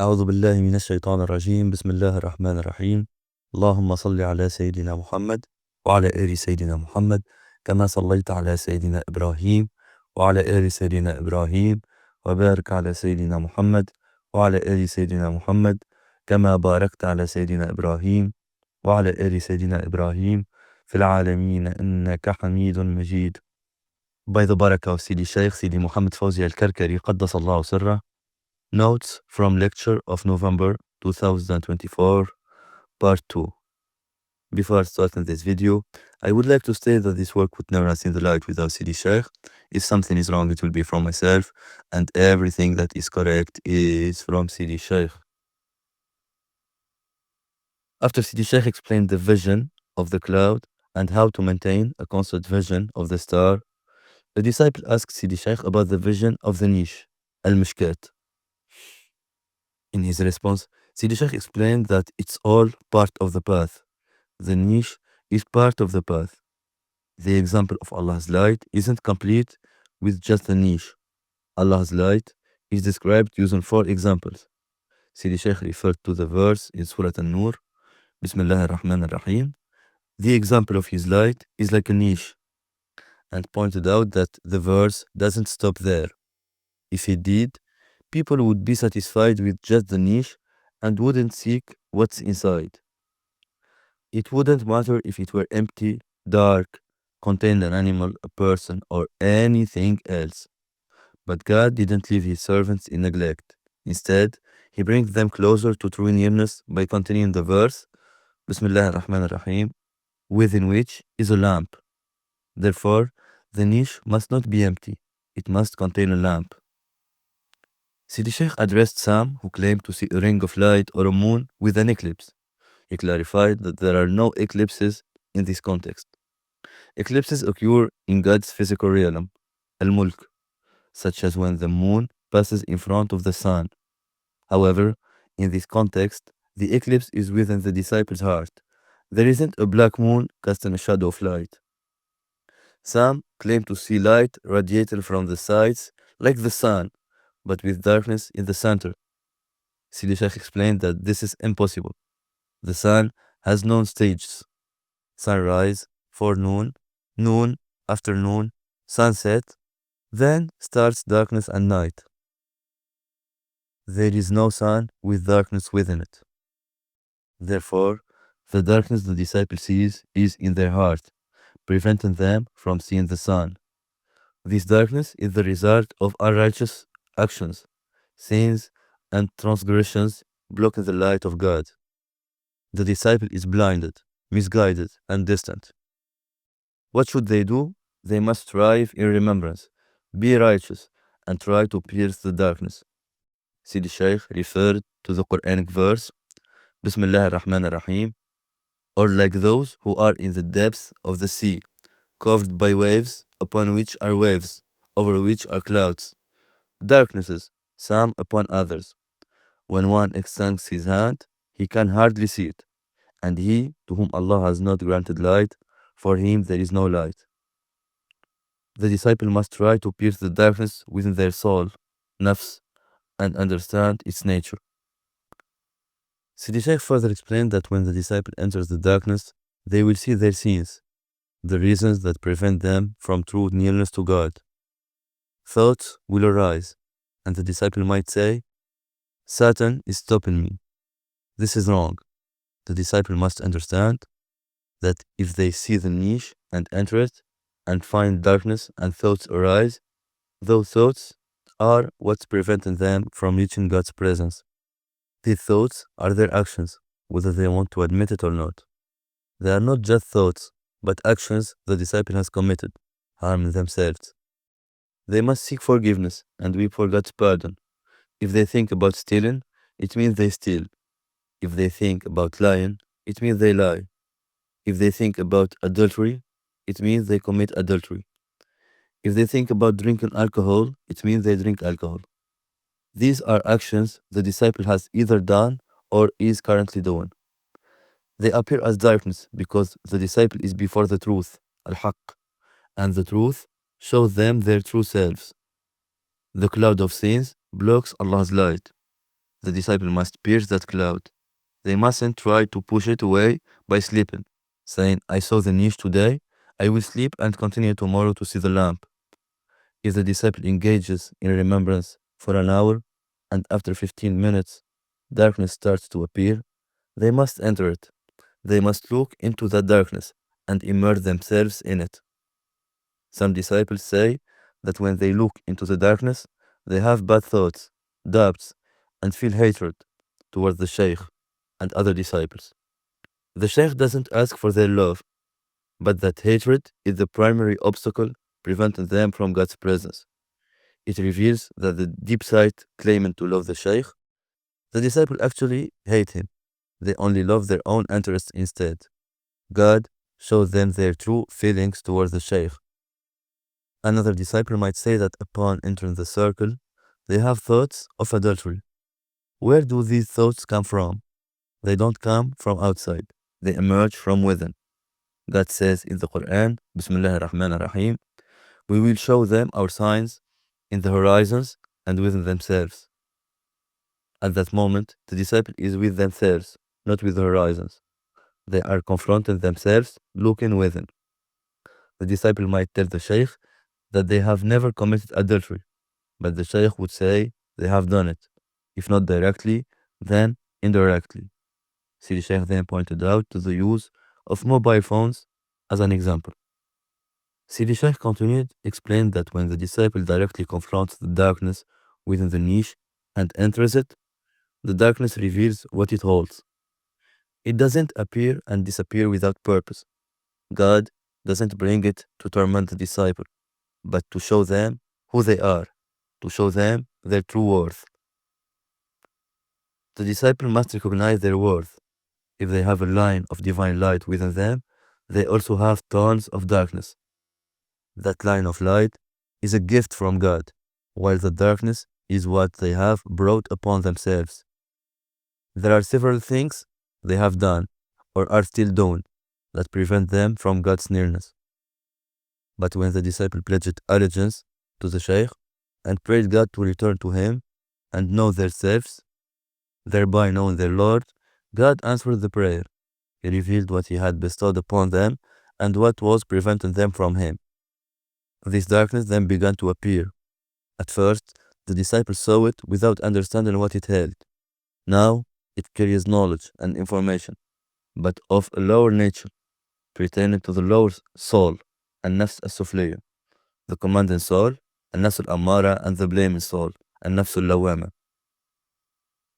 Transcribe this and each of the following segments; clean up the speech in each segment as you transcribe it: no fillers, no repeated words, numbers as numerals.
أعوذ بالله من الشيطان الرجيم بسم الله الرحمن الرحيم اللهم صل على سيدنا محمد وعلى آل سيدنا محمد كما صليت على سيدنا إبراهيم وعلى آل سيدنا إبراهيم وبارك على سيدنا محمد وعلى آل سيدنا محمد كما باركت على سيدنا إبراهيم وعلى آل سيدنا إبراهيم في العالمين إنك حميد مجيد. By the barakah of Sidi Shaykh, Sidi Mohamed Faouzi al-Karkari, قدس الله سره. Notes from lecture of November 2024, part 2. Before starting this video, I would like to state that this work would never have seen the light without Sidi Shaykh. If something is wrong, it will be from myself, and everything that is correct is from Sidi Shaykh. After Sidi Shaykh explained the vision of the cloud and how to maintain a constant vision of the star, the disciple asked Sidi Shaykh about the vision of the niche, al-Mishkat. In his response, Sidi Shaykh explained that it's all part of the path. The niche is part of the path. The example of Allah's light isn't complete with just the niche. Allah's light is described using 4 examples. Sidi Shaykh referred to the verse in Surah An-Nur, Bismillah ar-Rahman ar-Rahim. The example of his light is like a niche, and pointed out that the verse doesn't stop there. If it did, people would be satisfied with just the niche and wouldn't seek what's inside. It wouldn't matter if it were empty, dark, contained an animal, a person, or anything else. But God didn't leave his servants in neglect. Instead, he brings them closer to true nearness by continuing the verse, Bismillah ar-Rahman ar-Rahim, within which is a lamp. Therefore, the niche must not be empty. It must contain a lamp. Sidi Shaykh addressed some who claimed to see a ring of light or a moon with an eclipse. He clarified that there are no eclipses in this context. Eclipses occur in God's physical realm, al-Mulk, such as when the moon passes in front of the sun. However, in this context, the eclipse is within the disciple's heart. There isn't a black moon casting a shadow of light. Some claim to see light radiating from the sides like the sun, but with darkness in the center. Sidi Shaykh explained that this is impossible. The sun has known stages: sunrise, forenoon, noon, afternoon, sunset, then starts darkness and night. There is no sun with darkness within it. Therefore, the darkness the disciple sees is in their heart, preventing them from seeing the sun. This darkness is the result of unrighteous actions, sins, and transgressions blocking the light of God. The disciple is blinded, misguided, and distant. What should they do? They must strive in remembrance, be righteous, and try to pierce the darkness. Sidi Shaykh referred to the Quranic verse, Bismillah ar-Rahman ar-Rahim, or like those who are in the depths of the sea, covered by waves, upon which are waves, over which are clouds, darknesses, some upon others. When one extends his hand, he can hardly see it, and he to whom Allah has not granted light, for him there is no light. The disciple must try to pierce the darkness within their soul, nafs, and understand its nature. Sidi Shaykh further explained that when the disciple enters the darkness, they will see their sins, the reasons that prevent them from true nearness to God. Thoughts will arise, and the disciple might say, Satan is stopping me. This is wrong. The disciple must understand that if they see the niche and enter it, and find darkness and thoughts arise, those thoughts are what's preventing them from reaching God's presence. These thoughts are their actions, whether they want to admit it or not. They are not just thoughts, but actions the disciple has committed, harming themselves. They must seek forgiveness and weep for God's pardon. If they think about stealing, it means they steal. If they think about lying, it means they lie. If they think about adultery, it means they commit adultery. If they think about drinking alcohol, it means they drink alcohol. These are actions the disciple has either done or is currently doing. They appear as darkness because the disciple is before the truth, al-haq, and the truth shows them their true selves. The cloud of sins blocks Allah's light. The disciple must pierce that cloud. They mustn't try to push it away by sleeping, saying, I saw the niche today, I will sleep and continue tomorrow to see the lamp. If the disciple engages in remembrance for an hour, and after 15 minutes darkness starts to appear, they must enter it. They must look into that darkness and immerse themselves in it. Some disciples say that when they look into the darkness, they have bad thoughts, doubts, and feel hatred towards the Shaykh and other disciples. The Shaykh doesn't ask for their love, but that hatred is the primary obstacle preventing them from God's presence. It reveals that the deep side claiming to love the Shaykh, the disciple actually hate him. They only love their own interests instead. God shows them their true feelings towards the Shaykh. Another disciple might say that upon entering the circle, they have thoughts of adultery. Where do these thoughts come from? They don't come from outside. They emerge from within. God says in the Quran, Bismillah ar-Rahman ar-Rahim, we will show them our signs in the horizons and within themselves. At that moment, the disciple is with themselves, not with the horizons. They are confronting themselves, looking within. The disciple might tell the Shaykh that they have never committed adultery, but the Shaykh would say they have done it, if not directly, then indirectly. Sidi Shaykh then pointed out to the use of mobile phones as an example. Sidi Shaykh continued, explained that when the disciple directly confronts the darkness within the niche and enters it, the darkness reveals what it holds. It doesn't appear and disappear without purpose. God doesn't bring it to torment the disciple, but to show them who they are, to show them their true worth. The disciple must recognize their worth. If they have a line of divine light within them, they also have tons of darkness. That line of light is a gift from God, while the darkness is what they have brought upon themselves. There are several things they have done or are still doing that prevent them from God's nearness. But when the disciple pledged allegiance to the Shaykh and prayed God to return to him and know themselves, thereby knowing their Lord, God answered the prayer. He revealed what he had bestowed upon them and what was preventing them from him. This darkness then began to appear. At first, the disciple saw it without understanding what it held. Now, it carries knowledge and information, but of a lower nature, pertaining to the lower soul, النفس السفلية, the commanding soul, النفس الأمارة, and the blaming soul, النفس اللوامة.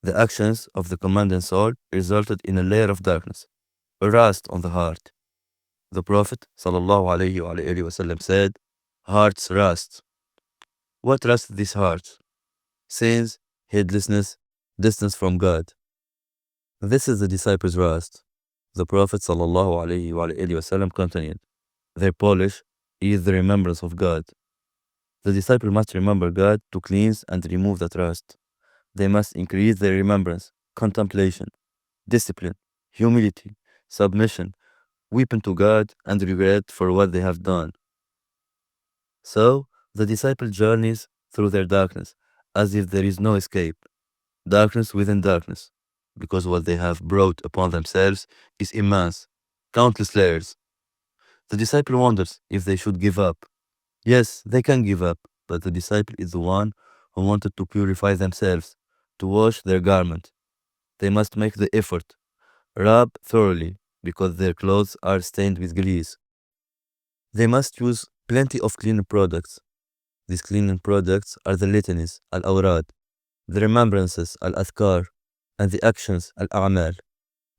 The actions of the commanding soul resulted in a layer of darkness, a rust on the heart. The Prophet ﷺ said, hearts rust. What rusts these hearts? Sins, heedlessness, distance from God. This is the disciples' rust. The Prophet ﷺ continued, their polish is the remembrance of God. The disciple must remember God to cleanse and remove that rust. They must increase their remembrance, contemplation, discipline, humility, submission, weeping to God, and regret for what they have done. So, the disciple journeys through their darkness, as if there is no escape, darkness within darkness, because what they have brought upon themselves is immense, countless layers. The disciple wonders if they should give up. Yes, they can give up, but the disciple is the one who wanted to purify themselves, to wash their garment. They must make the effort, rub thoroughly, because their clothes are stained with grease. They must use plenty of cleaning products. These cleaning products are the litanies, al-awrad, the remembrances, al-adhkar, and the actions, al-a'mal.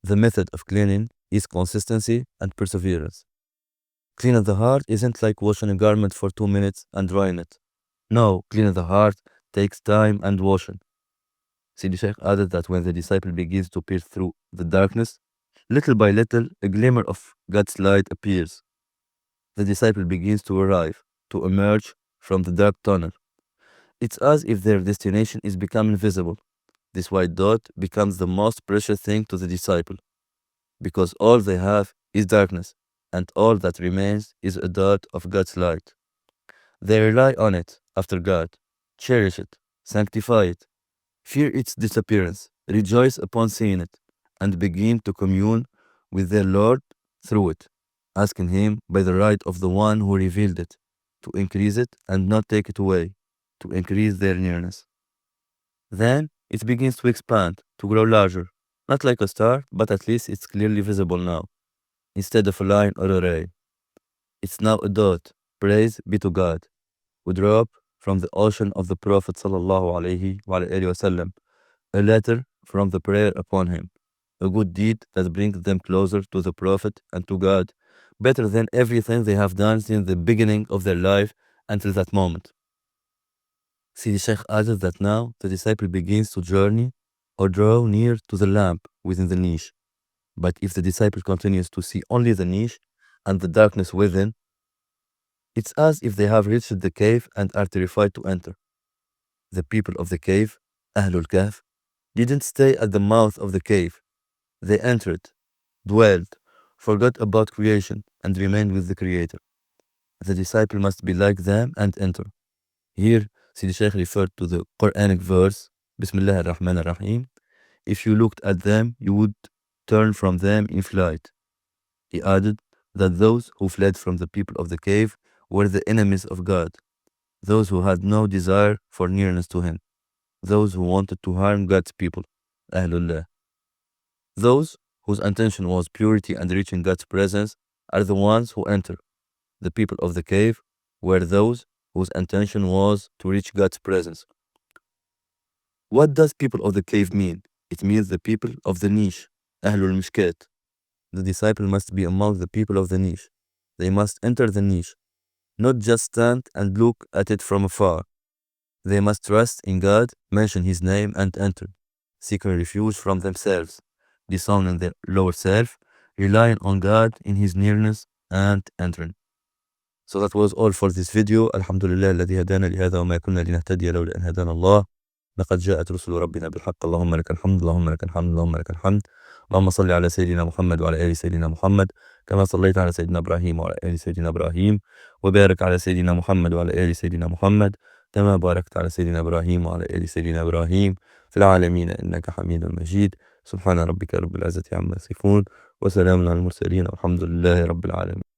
The method of cleaning is consistency and perseverance. Cleaning the heart isn't like washing a garment for 2 minutes and drying it. No, cleaning the heart takes time and washing. Sidi Shaykh added that when the disciple begins to pierce through the darkness, little by little, a glimmer of God's light appears. The disciple begins to arrive, to emerge from the dark tunnel. It's as if their destination is becoming visible. This white dot becomes the most precious thing to the disciple, because all they have is darkness, and all that remains is a dot of God's light. They rely on it after God, cherish it, sanctify it, fear its disappearance, rejoice upon seeing it, and begin to commune with their Lord through it, asking Him by the right of the one who revealed it, to increase it and not take it away, to increase their nearness. Then it begins to expand, to grow larger, not like a star, but at least it's clearly visible now, instead of a line or a ray. It's now a dot, praise be to God, who drop from the ocean of the Prophet sallallahu alaihi wasallam, a letter from the prayer upon him, a good deed that brings them closer to the Prophet and to God, better than everything they have done since the beginning of their life until that moment. Sidi Shaykh added that now the disciple begins to journey or draw near to the lamp within the niche. But if the disciple continues to see only the niche and the darkness within, it's as if they have reached the cave and are terrified to enter. The people of the cave, Ahlul Kahf, didn't stay at the mouth of the cave. They entered, dwelled, forgot about creation, and remained with the Creator. The disciple must be like them and enter. Here, Sidi Shaykh referred to the Quranic verse, Bismillah ar-Rahman ar-Rahim. If you looked at them, you would turn from them in flight. He added that those who fled from the people of the cave were the enemies of God, those who had no desire for nearness to Him, those who wanted to harm God's people, Ahlullah. Those whose intention was purity and reaching God's presence are the ones who enter. The people of the cave were those whose intention was to reach God's presence. What does people of the cave mean? It means the people of the niche, Ahlul Mishkat. The disciple must be among the people of the niche. They must enter the niche, not just stand and look at it from afar. They must trust in God, mention His name, and enter, seeking refuge from themselves, disowning their lower self, relying on God in His nearness, and entering. So that was all for this video. Alhamdulillah الذي هدانا لهذا وما كنا لنهتدي لولا أن هدانا الله. لقد جاءت رسل ربنا بالحق. اللهم لك الحمد، اللهم لك الحمد، اللهم لك الحمد. اللهم صل على سيدنا محمد وعلى آل سيدنا محمد كما صليت على سيدنا إبراهيم وعلى آل سيدنا إبراهيم، وبارك على سيدنا محمد وعلى آل سيدنا محمد كما باركت على سيدنا إبراهيم وعلى آل سيدنا إبراهيم في العالمين إنك حميد مجيد. سبحان ربك رب العزة عما يصفون، وسلام على المرسلين، والحمد لله رب العالمين.